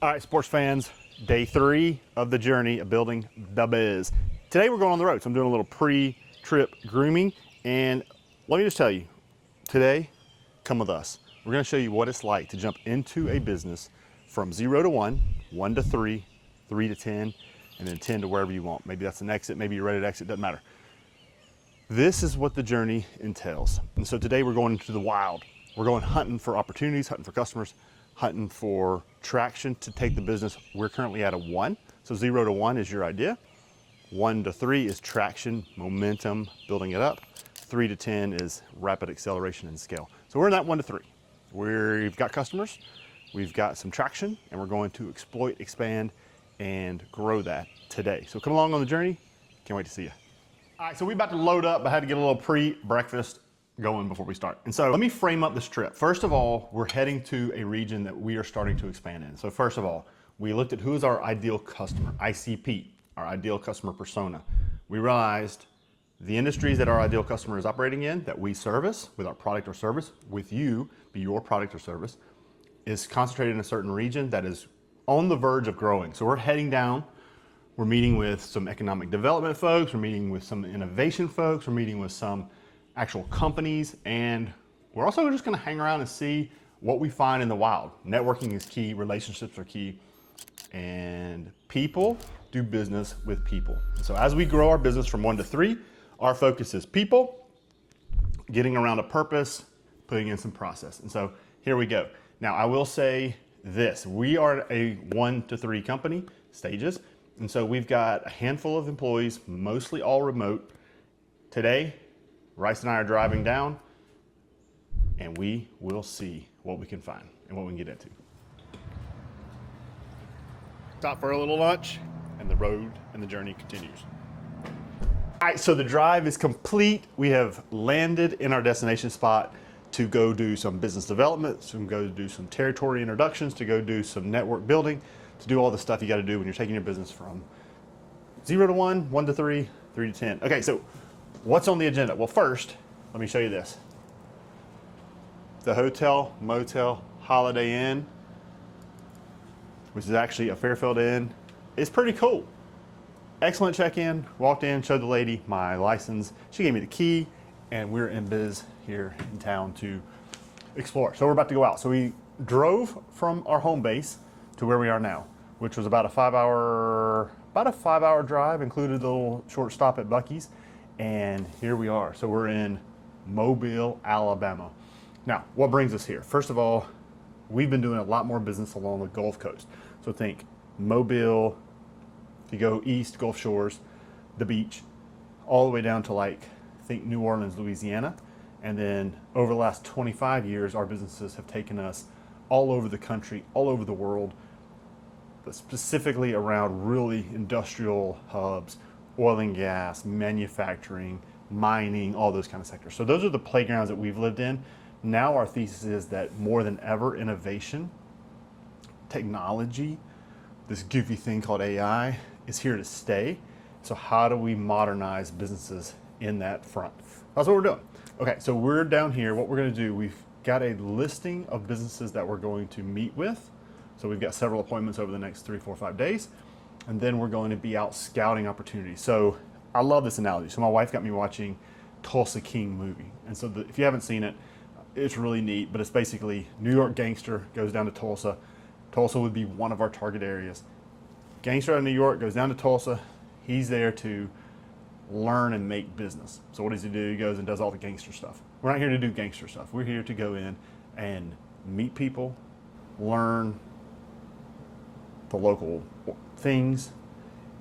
All right, sports fans, day 3 of the journey of building the biz. Today we're going on the road, so I'm doing a little pre-trip grooming, and let me just tell you, today, come with us. We're gonna show you what it's like to jump into a business from 0 to 1, 1 to 3, 3 to 10, and then 10 to wherever you want. Maybe that's an exit, maybe you're ready to exit, doesn't matter. This is what the journey entails. And so today we're going into the wild. We're going hunting for opportunities, hunting for customers, hunting for traction to take the business. We're currently at a 1. So 0 to 1 is your idea. 1 to 3 is traction, momentum, building it up. 3 to 10 is rapid acceleration and scale. So we're in that 1 to 3. We've got customers, we've got some traction, and we're going to exploit, expand, and grow that today. So come along on the journey. Can't wait to see you. All right, so we're about to load up. I had to get a little pre-breakfast going before we start. And so let me frame up this trip. First of all, we're heading to a region that we are starting to expand in. So first of all, we looked at who is our ideal customer, ICP, our ideal customer persona. We realized the industries that our ideal customer is operating in, that we service with our product or service, with you, be your product or service, is concentrated in a certain region that is on the verge of growing. So we're heading down. We're meeting with some economic development folks, we're meeting with some innovation folks, we're meeting with some actual companies, and we're also just gonna hang around and see what we find in the wild. Networking is key, relationships are key, and people do business with people. So as we grow our business from 1 to 3, our focus is people, getting around a purpose, putting in some process. And so here we go. Now I will say this, we are a 1 to 3 company, stages. And so we've got a handful of employees, mostly all remote. Today, Rice and I are driving down, and we will see what we can find and what we can get into. Stop for a little lunch, and the road and the journey continues. All right, so the drive is complete. We have landed in our destination spot to go do some business development, to go do some territory introductions, to go do some network building, to do all the stuff you got to do when you're taking your business from 0 to 1, 1 to 3, 3 to 10. Okay, so what's on the agenda? Well, first, let me show you this. The Hotel Motel Holiday Inn, which is actually a Fairfield Inn, is pretty cool. Excellent check-in, walked in, showed the lady my license. She gave me the key, and we're in biz here in town to explore. So we're about to go out. So we drove from our home base to where we are now, which was about a 5-hour drive, included a little short stop at Buc-ee's, and here we are. So we're in Mobile, Alabama. Now, what brings us here? First of all, we've been doing a lot more business along the Gulf Coast. So think Mobile, if you go east, Gulf Shores, the beach, all the way down to think New Orleans, Louisiana. And then over the last 25 years, our businesses have taken us all over the country, all over the world, but specifically around really industrial hubs, oil and gas, manufacturing, mining, all those kind of sectors. So those are the playgrounds that we've lived in. Now our thesis is that more than ever, innovation, technology, this goofy thing called AI is here to stay. So how do we modernize businesses in that front? That's what we're doing. Okay, so we're down here. What we're gonna do, we've got a listing of businesses that we're going to meet with. So we've got several appointments over the next 3, 4, 5 days. And then we're going to be out scouting opportunities. So I love this analogy. So my wife got me watching Tulsa King movie. And so if you haven't seen it, it's really neat, but it's basically New York gangster goes down to Tulsa. Tulsa would be one of our target areas. Gangster out of New York goes down to Tulsa. He's there to learn and make business. So what does he do? He goes and does all the gangster stuff. We're not here to do gangster stuff. We're here to go in and meet people, learn the local things,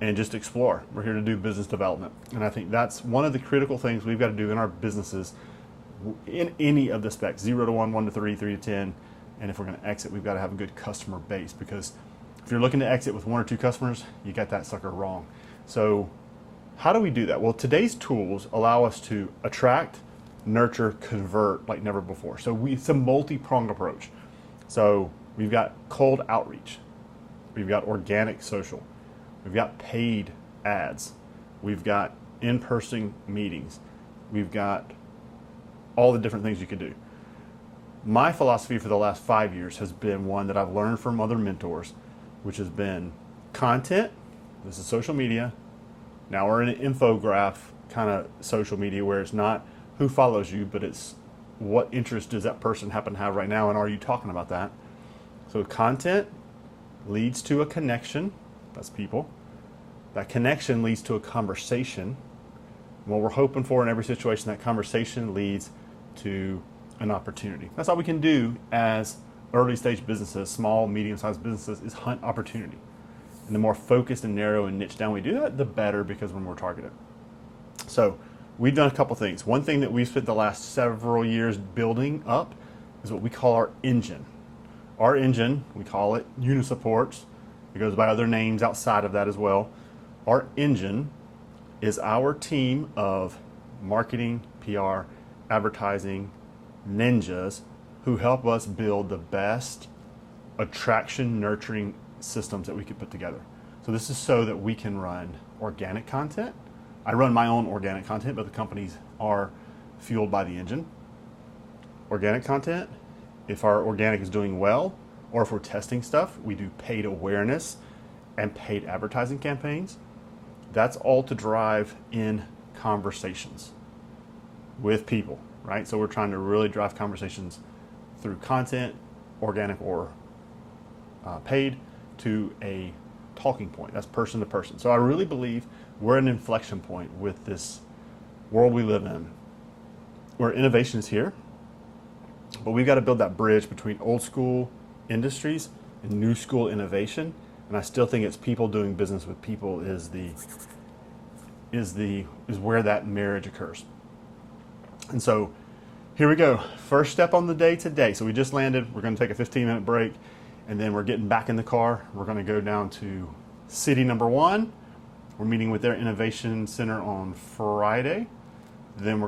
and just explore. We're here to do business development. And I think that's one of the critical things we've got to do in our businesses in any of the specs, 0 to 1, 1 to 3, 3 to 10. And if we're going to exit, we've got to have a good customer base, because if you're looking to exit with 1 or 2 customers, you got that sucker wrong. So how do we do that? Well, today's tools allow us to attract, nurture, convert like never before. So it's a multi-pronged approach. So we've got cold outreach. We've got organic social. We've got paid ads. We've got in-person meetings. We've got all the different things you could do. My philosophy for the last 5 years has been one that I've learned from other mentors, which has been content. This is social media. Now we're in an infograph kind of social media where it's not who follows you, but it's what interest does that person happen to have right now, and are you talking about that? So content leads to a connection. That's people. That connection leads to a conversation. And what we're hoping for in every situation, that conversation leads to an opportunity. That's all we can do as early stage businesses, small, medium-sized businesses, is hunt opportunity. And the more focused and narrow and niche down we do that, the better, because we're more targeted. So we've done a couple things. One thing that we've spent the last several years building up is what we call our engine. Our engine, we call it Unisupports. It goes by other names outside of that as well. Our engine is our team of marketing, PR, advertising ninjas who help us build the best attraction nurturing systems that we could put together. So this is so that we can run organic content. I run my own organic content, but the companies are fueled by the engine. Organic content, if our organic is doing well, or if we're testing stuff, we do paid awareness and paid advertising campaigns. That's all to drive in conversations with people, right? So we're trying to really drive conversations through content, organic or paid, to a talking point. That's person to person. So I really believe we're at an inflection point with this world we live in, where innovation is here, but we've got to build that bridge between old school industries and new school innovation. And I still think it's people doing business with people is where that marriage occurs. And so here we go. First step on the day today. So we just landed. We're going to take a 15-minute break, and then we're getting back in the car. We're going to go down to city number 1. We're meeting with their innovation center on Friday. Then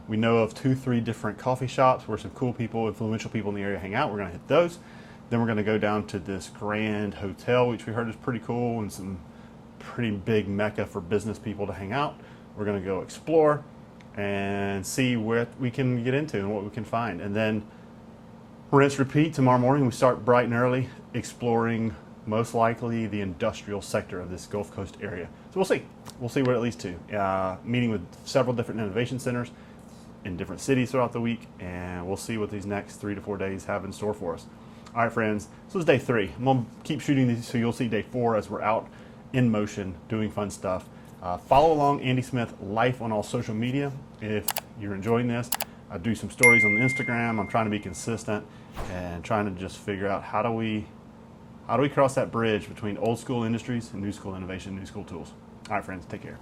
we know of 2-3 different coffee shops where some cool people, influential people in the area hang out. We're going to hit those. Then we're going to go down to this grand hotel, which we heard is pretty cool and some pretty big mecca for business people to hang out. We're going to go explore and see what we can get into and what we can find. And then rinse, repeat. Tomorrow morning we start bright and early exploring most likely the industrial sector of this Gulf Coast area. So we'll see. We'll see what it leads to. Meeting with several different innovation centers in different cities throughout the week, and we'll see what these next 3 to 4 days have in store for us. All right, friends, so this is day 3. I'm going to keep shooting these so you'll see day 4 as we're out in motion doing fun stuff. Follow along Andy Smith Life on all social media if you're enjoying this. I do some stories on Instagram. I'm trying to be consistent and trying to just figure out how do we cross that bridge between old school industries and new school innovation, new school tools. All right, friends, take care.